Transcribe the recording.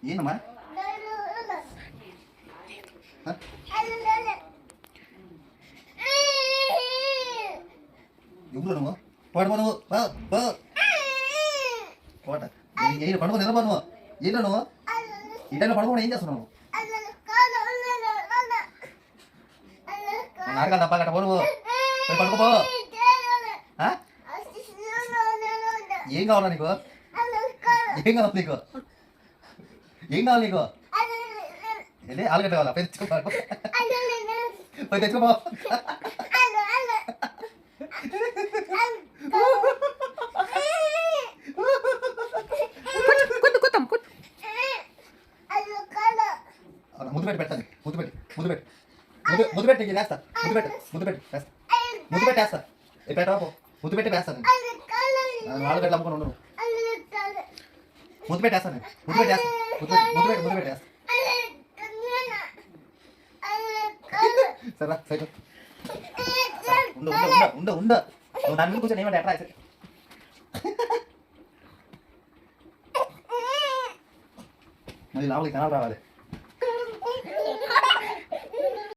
ఏందమ్మా ఎవరు నువ్వు పడుకో నువ్వు కోట పడుకో నిలబో నువ్వు ఏంటో నువ్వు ఈ టైంలో పడుకోవడం ఏం చేస్తున్నావు నాటకాలు తప్పాలట పో నువ్వు పోయి పడుకోపో ఏం కావాలా నీకు ఏం కావాలి నీకు ఏం కావాలి నీకు ఏంటి ఆలుగడ్డ కావాలా పోయి తెచ్చుకో పోయి తెచ్చుకోపో ముద్దు పెట్టి పెట్టండి ముద్దు పెట్టి వేస్తా ముద్దు పెట్టి వేస్తా పెట్టాపో ముద్దు పెట్టి వేస్తాను నాలుగు గంటలు అమ్ముకొని ఉండను ముద్దు పెట్టేస్తాను ముద్దు పెట్టి వేస్తా సరే సైట్ ఉండు నువ్వు దాని మీద కూర్చొని ఏమంటే ఎట్లా మళ్ళీ లోపలికి కనాలు రావాలి